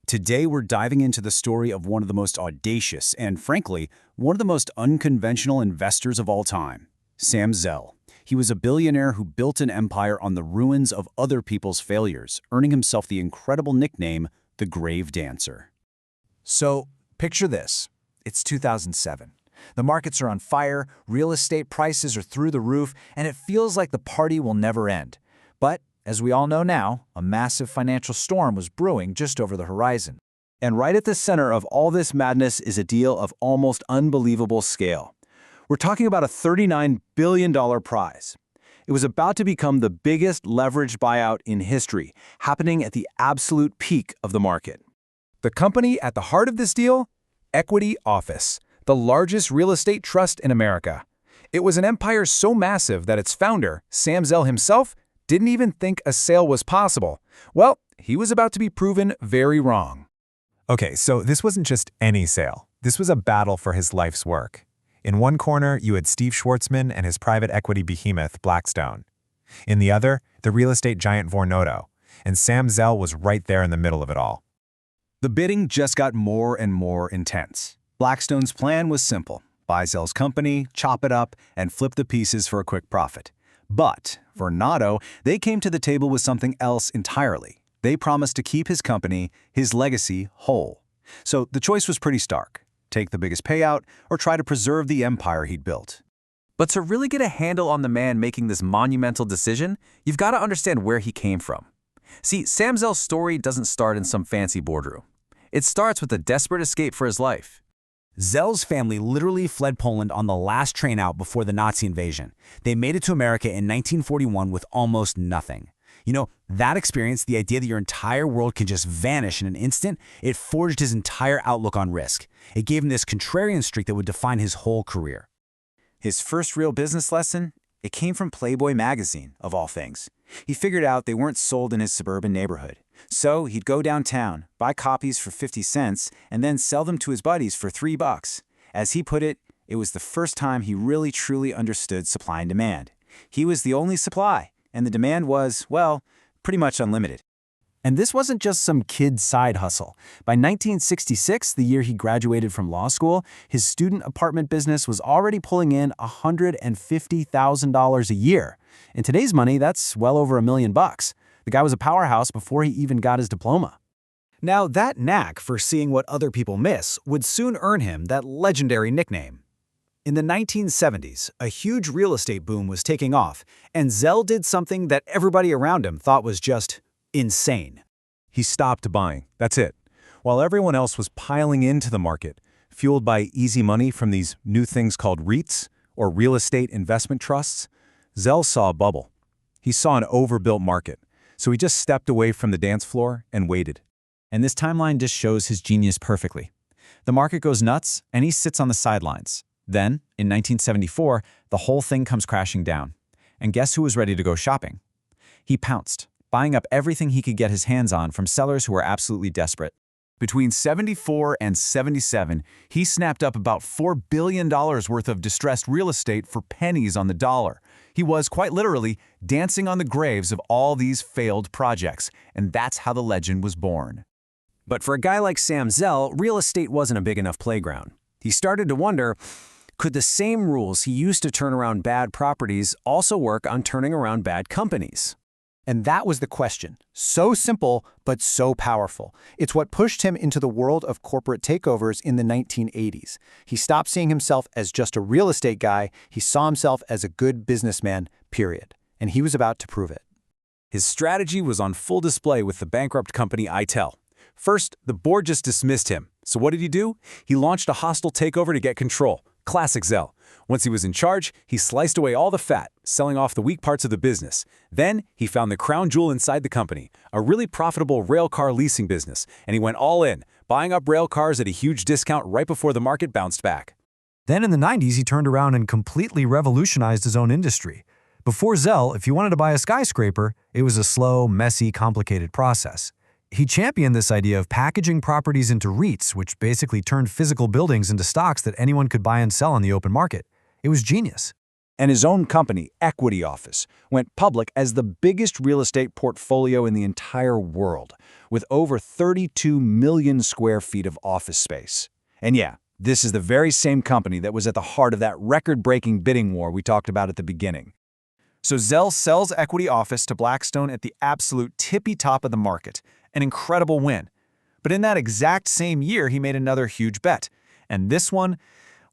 Today, we're diving into the story of one of the most audacious and, frankly, one of the most unconventional investors of all time, Sam Zell. He was a billionaire who built an empire on the ruins of other people's failures, earning himself the incredible nickname, the Grave Dancer. So, picture this. It's 2007. The markets are on fire, real estate prices are through the roof, and it feels like the party will never end. But, as we all know now, a massive financial storm was brewing just over the horizon. And right at the center of all this madness is a deal of almost unbelievable scale. We're talking about a $39 billion prize. It was about to become the biggest leveraged buyout in history, happening at the absolute peak of the market. The company at the heart of this deal? Equity Office, the largest real estate trust in America. It was an empire so massive that its founder, Sam Zell himself, didn't even think a sale was possible. Well, he was about to be proven very wrong. Okay, so this wasn't just any sale. This was a battle for his life's work. In one corner, you had Steve Schwartzman and his private equity behemoth, Blackstone. In the other, the real estate giant Vornado. And Sam Zell was right there in the middle of it all. The bidding just got more and more intense. Blackstone's plan was simple: buy Zell's company, chop it up, and flip the pieces for a quick profit. But Vornado, they came to the table with something else entirely. They promised to keep his company, his legacy, whole. So the choice was pretty stark: take the biggest payout or try to preserve the empire he'd built. But to really get a handle on the man making this monumental decision, you've got to understand where he came from. See, Sam Zell's story doesn't start in some fancy boardroom. It starts with a desperate escape for his life. Zell's family literally fled Poland on the last train out before the Nazi invasion. They made it to America in 1941 with almost nothing. You know, that experience, the idea that your entire world can just vanish in an instant, it forged his entire outlook on risk. It gave him this contrarian streak that would define his whole career. His first real business lesson? It came from Playboy magazine, of all things. He figured out they weren't sold in his suburban neighborhood. So he'd go downtown, buy copies for 50 cents, and then sell them to his buddies for $3. As he put it, it was the first time he really truly understood supply and demand. He was the only supply, and the demand was, well, pretty much unlimited. And this wasn't just some kid's side hustle. By 1966, the year he graduated from law school, his student apartment business was already pulling in $150,000 a year. In today's money, that's well over $1 million. The guy was a powerhouse before he even got his diploma. Now, that knack for seeing what other people miss would soon earn him that legendary nickname. In the 1970s, a huge real estate boom was taking off, and Zell did something that everybody around him thought was just insane. He stopped buying. That's it. While everyone else was piling into the market, fueled by easy money from these new things called REITs, or real estate investment trusts, Zell saw a bubble. He saw an overbuilt market. So he just stepped away from the dance floor and waited. And this timeline just shows his genius perfectly. The market goes nuts, and he sits on the sidelines. Then, in 1974, the whole thing comes crashing down. And guess who was ready to go shopping? He pounced, buying up everything he could get his hands on from sellers who were absolutely desperate. Between 74 and 77, he snapped up about $4 billion worth of distressed real estate for pennies on the dollar. He was, quite literally, dancing on the graves of all these failed projects, and that's how the legend was born. But for a guy like Sam Zell, real estate wasn't a big enough playground. He started to wonder, could the same rules he used to turn around bad properties also work on turning around bad companies? And that was the question. So simple, but so powerful. It's what pushed him into the world of corporate takeovers in the 1980s. He stopped seeing himself as just a real estate guy. He saw himself as a good businessman, period. And he was about to prove it. His strategy was on full display with the bankrupt company ITEL. First, the board just dismissed him. So what did he do? He launched a hostile takeover to get control. Classic Zell. Once he was in charge, he sliced away all the fat, selling off the weak parts of the business. Then, he found the crown jewel inside the company, a really profitable railcar leasing business, and he went all in, buying up rail cars at a huge discount right before the market bounced back. Then in the 90s, he turned around and completely revolutionized his own industry. Before Zell, if you wanted to buy a skyscraper, it was a slow, messy, complicated process. He championed this idea of packaging properties into REITs, which basically turned physical buildings into stocks that anyone could buy and sell on the open market. It was genius. And his own company, Equity Office, went public as the biggest real estate portfolio in the entire world, with over 32 million square feet of office space. And yeah, this is the very same company that was at the heart of that record-breaking bidding war we talked about at the beginning. So Zell sells Equity Office to Blackstone at the absolute tippy top of the market. An incredible win. But in that exact same year, he made another huge bet. And this one,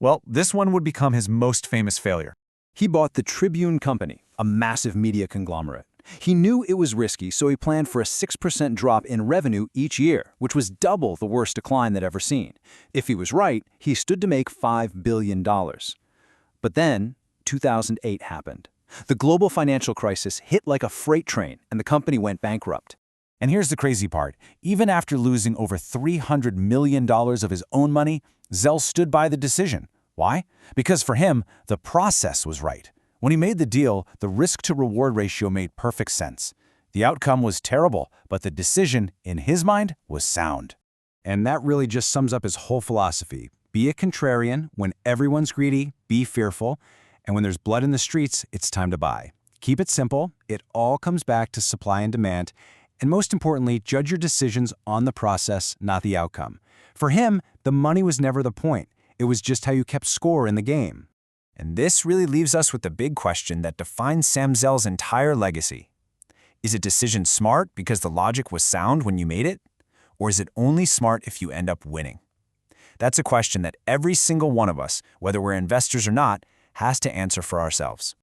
well, this one would become his most famous failure. He bought the Tribune Company, a massive media conglomerate. He knew it was risky, so he planned for a 6% drop in revenue each year, which was double the worst decline they'd ever seen. If he was right, he stood to make $5 billion. But then, 2008 happened. The global financial crisis hit like a freight train, and the company went bankrupt. And here's the crazy part. Even after losing over $300 million of his own money, Zell stood by the decision. Why? Because for him, the process was right. When he made the deal, the risk-to-reward ratio made perfect sense. The outcome was terrible, but the decision, in his mind, was sound. And that really just sums up his whole philosophy. Be a contrarian. When everyone's greedy, be fearful. And when there's blood in the streets, it's time to buy. Keep it simple. It all comes back to supply and demand. And most importantly, judge your decisions on the process, not the outcome. For him, the money was never the point. It was just how you kept score in the game. And this really leaves us with the big question that defines Sam Zell's entire legacy. Is a decision smart because the logic was sound when you made it? Or is it only smart if you end up winning? That's a question that every single one of us, whether we're investors or not, has to answer for ourselves.